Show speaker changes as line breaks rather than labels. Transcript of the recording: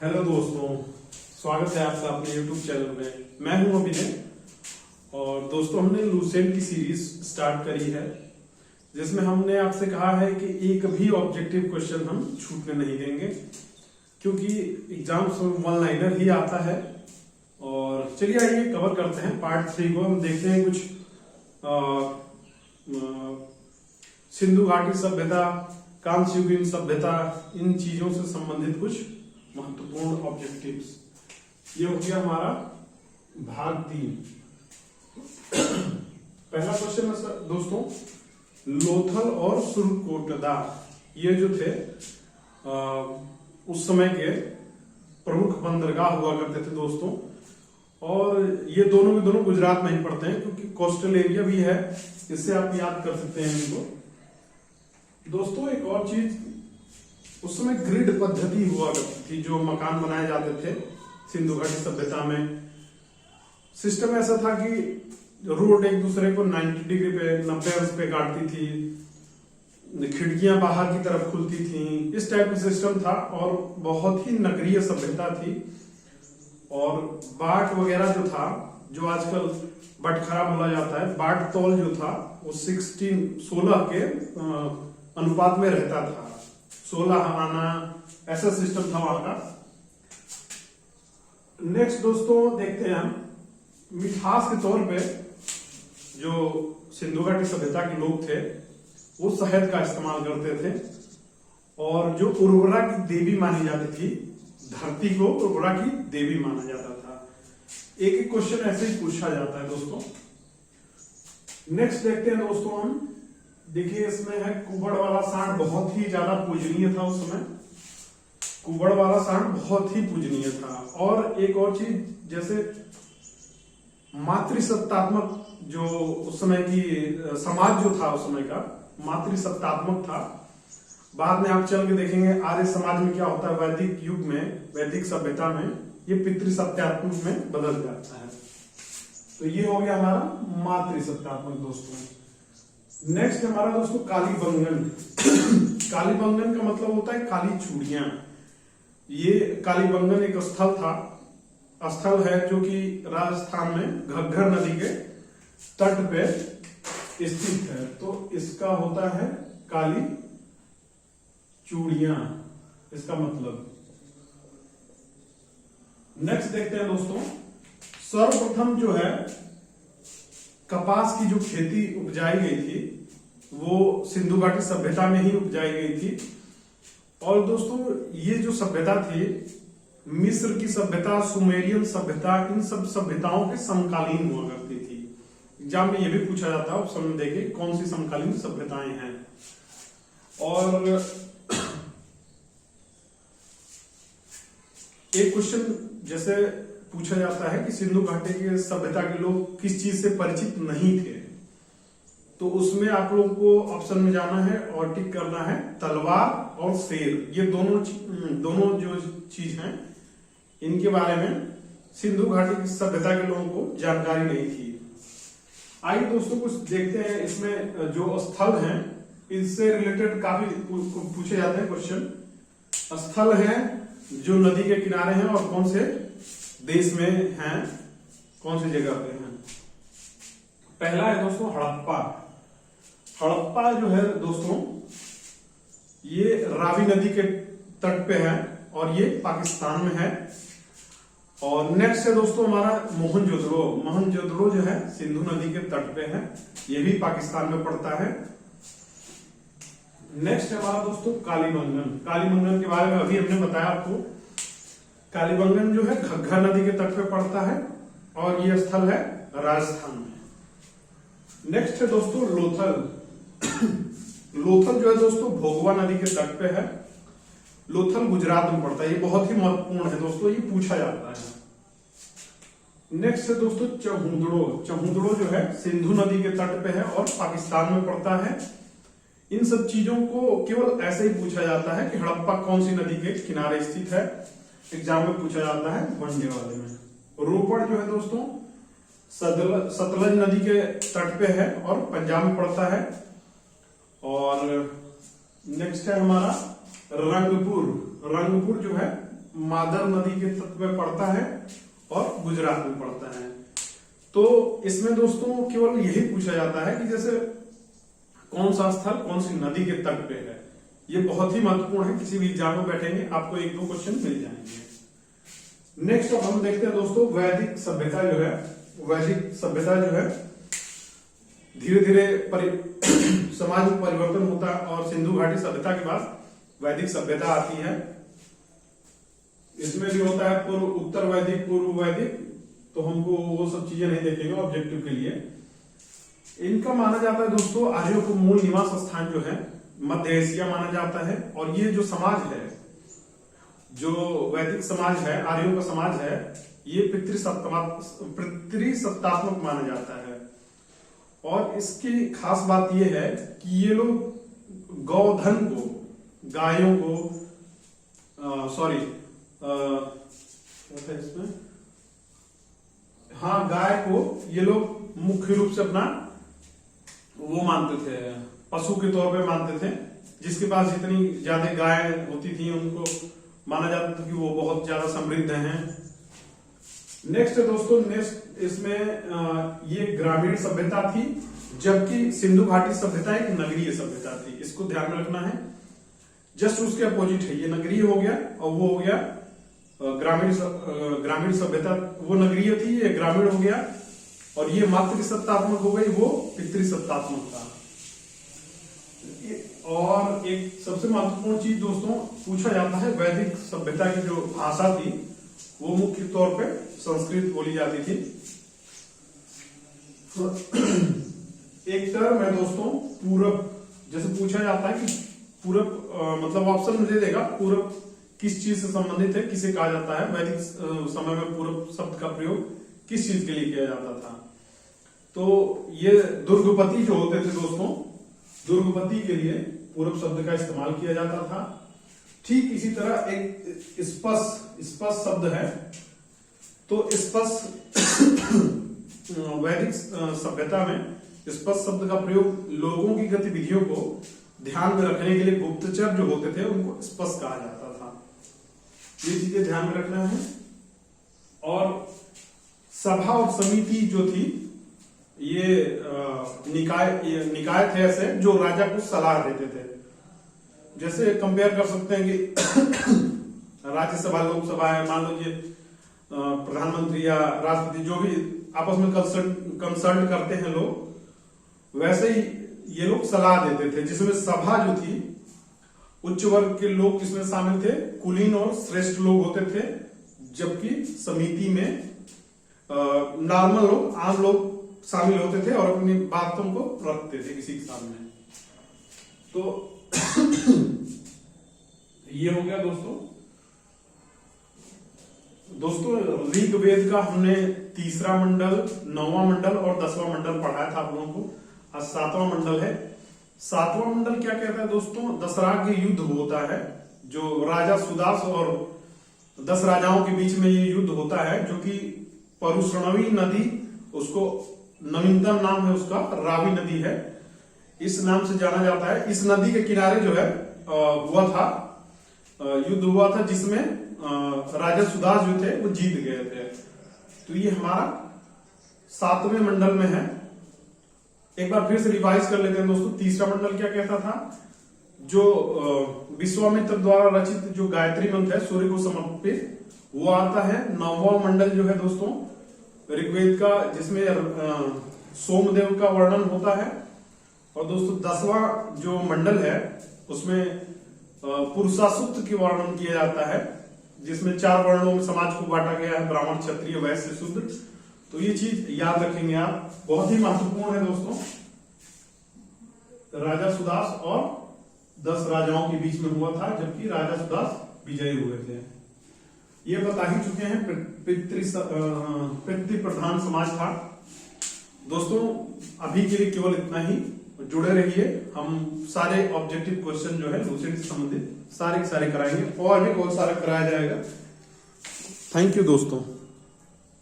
Hello दोस्तों, स्वागत है आपका अपने YouTube चैनल में। मैं हूं अभिनय और दोस्तों हमने लूसेंट की सीरीज स्टार्ट करी है जिसमें हमने आपसे कहा है कि एक भी ऑब्जेक्टिव क्वेश्चन हम छूटने नहीं देंगे क्योंकि एग्जाम्स में वन लाइनर ही आता है। और चलिए आइए कवर करते हैं पार्ट 3 को। हम देखते हैं कुछ सिंधु घाटी सभ्यता, कांस्ययुगीन सभ्यता, इन चीजों से संबंधित कुछ महत्वपूर्ण ऑब्जेक्टिव्स। ये हो गया हमारा भाग 3। पहला क्वेश्चन है दोस्तों, लोथल और सुरकोटदा ये जो थे उस समय के प्रमुख बंदरगाह हुआ करते थे दोस्तों। और ये दोनों के दोनों गुजरात में ही पड़ते हैं क्योंकि कोस्टल एरिया भी है, इससे आप याद कर सकते हैं इनको। दोस्तों एक और चीज, उस समय ग्रिड पद्धति हुआ करती थी, जो मकान बनाए जाते थे सिंधु घाटी सभ्यता में। सिस्टम ऐसा था कि रोड एक दूसरे को 90 डिग्री पे 90 अंश पे काटती थी, खिड़कियां बाहर की तरफ खुलती थी, इस टाइप का सिस्टम था और बहुत ही नगरीय सभ्यता थी। और बाट वगैरह जो था, जो आजकल बटखरा बोला जाता है, बाट तौल जो था वो 16 के अनुपात में रहता था, 16 आना, ऐसा सिस्टम था वहां का। नेक्स्ट दोस्तों देखते हैं हम, मिठास के तौर पे जो सिंधु घाटी सभ्यता के लोग थे वो शहद का इस्तेमाल करते थे। और जो उर्वरा की देवी मानी जाती थी, धरती को उर्वरा की देवी माना जाता था। एक एक क्वेश्चन ऐसे ही पूछा जाता है दोस्तों। नेक्स्ट देखते हैं दोस्तों हम, देखिए इसमें है कुबड़ वाला सांड बहुत ही ज्यादा पूजनीय था उस समय। कुबड़ वाला सांड बहुत ही पूजनीय था। और एक और चीज, जैसे मातृसत्तात्मक जो उस समय की समाज जो था उस समय का मातृसत्तात्मक था। बाद में आप चल के देखेंगे आर्य समाज में क्या होता है, वैदिक युग में, वैदिक सभ्यता में ये पितृसत्तात्मक में बदल जाता है। तो ये हो गया हमारा मातृसत्तात्मक दोस्तों। नेक्स्ट हमारा दोस्तों कालीबंगन। कालीबंगन का मतलब होता है काली चूड़ियां। ये कालीबंगन एक स्थल है जो कि राजस्थान में घग्गर नदी के तट पे स्थित है। तो इसका होता है काली चूड़ियां, इसका मतलब। नेक्स्ट देखते हैं दोस्तों, सर्वप्रथम जो है कपास की जो खेती उपजाई गई थी वो सिंधु घाटी सभ्यता में ही उपजाई गई थी। और दोस्तों ये जो सभ्यता थी, मिस्र की सभ्यता, सुमेरियन सभ्यता, इन सब सभ्यताओं के समकालीन हुआ करती थी। एग्जाम में ये भी पूछा जाता है ऑप्शन में, देखिए कौन सी समकालीन सभ्यताएं हैं। और एक क्वेश्चन जैसे पूछा जाता है कि सिंधु घाटी के सभ्यता के लोग किस चीज से परिचित नहीं थे, तो उसमें आप लोगों को ऑप्शन में जाना है और टिक करना है तलवार और शेर। ये दोनों जो चीज हैं इनके बारे में सिंधु घाटी की सभ्यता के लोगों को जानकारी नहीं थी। आइए दोस्तों कुछ देखते हैं, इसमें जो स्थल हैं इससे रिलेटेड काफी पूछे जाते हैं क्वेश्चन। स्थल हैं जो नदी के किनारे हैं और कौन से देश में हैं, कौन सी जगह पे हैं। पहला है दोस्तों हड़प्पा। हड़प्पा जो है दोस्तों ये रावी नदी के तट पे है और ये पाकिस्तान में है। और नेक्स्ट है दोस्तों हमारा मोहनजोदड़ो। मोहनजोदड़ो जो है सिंधु नदी के तट पे है, ये भी पाकिस्तान में पड़ता है। नेक्स्ट है हमारा दोस्तों कालीबंगन। कालीबंगन के बारे में अभी हमने बताया आपको। कालीबंगन जो है घग्गर नदी के तट पे पड़ता है और ये स्थल है राजस्थान में। नेक्स्ट है दोस्तों लोथल। लोथल जो है दोस्तों भोगवा नदी के तट पे है। लोथल गुजरात में पड़ता है। ये बहुत ही महत्वपूर्ण है दोस्तों, ये पूछा जाता है। नेक्स्ट है दोस्तों चहुंदड़ो। चहुंदड़ो जो है सिंधु नदी के तट पे है और पाकिस्तान में पड़ता है। इन सब चीजों को केवल ऐसे ही पूछा जाता है कि हड़प्पा कौन सी नदी के किनारे स्थित है, एग्जाम में पूछा जाता है वनडे वाले में। रोपड़ जो है दोस्तों सतलज नदी के तट पे है और पंजाब में पड़ता है। और नेक्स्ट है हमारा रंगपुर। रंगपुर जो है मादर नदी के तट में पड़ता है और गुजरात में पड़ता है। तो इसमें दोस्तों केवल यही पूछा जाता है कि जैसे कौन सा स्थल कौन सी नदी के तट पे है। ये बहुत ही महत्वपूर्ण है, किसी भी एग्जाम में बैठेंगे आपको 1-2 क्वेश्चन मिल जाएंगे। नेक्स्ट अब हम देखते हैं दोस्तों वैदिक सभ्यता जो है। वैदिक सभ्यता जो है धीरे धीरे समाज में परिवर्तन होता है और सिंधु घाटी सभ्यता के बाद वैदिक सभ्यता आती है। इसमें भी होता है पूर्व उत्तर वैदिक पूर्व वैदिक, तो हमको वो सब चीजें नहीं देखेंगे ऑब्जेक्टिव के लिए। इनका माना जाता है दोस्तों आर्यों को मूल निवास स्थान जो है मध्य एशिया माना जाता है। और ये जो समाज है, जो वैदिक समाज है, आर्यों का समाज है, ये पितृसत्तात्मक माना जाता है। और इसकी खास बात यह है कि ये लोग गौधन को, गायों को, इसमें हाँ गाय को ये लोग मुख्य रूप से अपना वो मानते थे, पशु के तौर पे मानते थे। जिसके पास जितनी ज्यादा गाय होती थी उनको माना जाता था कि वो बहुत ज्यादा समृद्ध हैं। नेक्स्ट दोस्तों, नेक्स्ट इसमें ये ग्रामीण सभ्यता थी, जबकि सिंधु घाटी सभ्यता एक नगरीय सभ्यता थी। इसको ध्यान में रखना है। जस्ट उसके अपोजिट है, ये नगरीय हो गया और वो हो गया ग्रामीण सभ्यता। वो नगरीय थी, ये ग्रामीण हो गया। और ये मातृसत्तात्मक हो गई, वो पितृसत्तात्मक था। और एक सबसे महत्वपूर्ण चीज दोस्तों पूछा जाता है, वैदिक सभ्यता की जो भाषा थी वो मुख्य तौर पे संस्कृत बोली जाती थी। एक टर्म है दोस्तों पूरब, जैसे पूछा जाता है कि पूरब मतलब ऑप्शन में दे देगा पूरब किस चीज से संबंधित है, किसे कहा जाता है। वैदिक समय में पूरब शब्द का प्रयोग किस चीज के लिए किया जाता था। तो ये दुर्गपति जो होते थे दोस्तों, दुर्गपति के लिए पूरब शब्द का इस्तेमाल किया जाता था। ठीक इसी तरह एक स्पष्ट शब्द है। तो स्पष्ट वैदिक सभ्यता में स्पष्ट शब्द का प्रयोग लोगों की गतिविधियों को ध्यान में रखने के लिए गुप्तचर जो होते थे उनको स्पष्ट कहा जाता था। ये चीजें ध्यान में रखना है। और सभा और समिति जो थी ये निकाय थे ऐसे जो राजा को सलाह देते थे। जैसे कंपेयर कर सकते हैं कि राज्यसभा लोकसभा है, मान लीजिए प्रधानमंत्री या राष्ट्रपति जो भी आपस में कंसल्ट करते हैं लोग, वैसे ही ये लोग सलाह देते थे। जिसमें सभा जो थी उच्च वर्ग के लोग इसमें शामिल थे, कुलीन और श्रेष्ठ लोग होते थे। जबकि समिति में नॉर्मल लोग, आम लोग शामिल होते थे और अपनी बातों को रखते थे किसी के सामने। तो ये हो गया दोस्तों ऋग्वेद का हमने 3रा मंडल, 9वां मंडल और 10वां मंडल पढ़ाया था आप लोगों को। आज 7वां मंडल है। 7वां मंडल क्या कहता है दोस्तों, दशराज्य युद्ध होता है, जो राजा सुदास और 10 राजाओं के बीच में ये युद्ध होता है, जो कि परुश्रवणी नदी, उसको नवीनतम नाम है उसका रावी नदी है, इस नाम से जाना जाता है। इस नदी के किनारे जो है युद्ध हुआ था, जिसमें राजा सुदास जो थे वो जीत गए थे। तो ये हमारा 7वें मंडल में है। एक बार फिर से रिवाइज कर लेते हैं दोस्तों। 3रा मंडल क्या कहता था, जो विश्वामित्र द्वारा रचित जो गायत्री मंत्र है सूर्य को समर्पित, वो आता है। 9वां मंडल जो है दोस्तों ऋग्वेद का, जिसमें सोमदेव का वर्णन होता है। और दोस्तों 10वां जो मंडल है उसमें पुरुषासुक्त की वर्णन किया जाता है, जिसमें 4 वर्णों में समाज को बांटा गया है, ब्राह्मण, क्षत्रिय, वैश्य, शूद्र। तो ये चीज याद रखेंगे आप, बहुत ही महत्वपूर्ण है दोस्तों। राजा सुदास और 10 राजाओं के बीच में हुआ था, जबकि राजा सुदास विजयी हुए थे। ये बता ही चुके हैं, पितृ प्रधान समाज था दोस्तों। अभी के लिए केवल इतना ही, जुड़े रहिए। हम सारे ऑब्जेक्टिव क्वेश्चन जो है लूसेंट से संबंधित सारे कराएंगे और भी बहुत सारा कराया जाएगा। थैंक यू दोस्तों।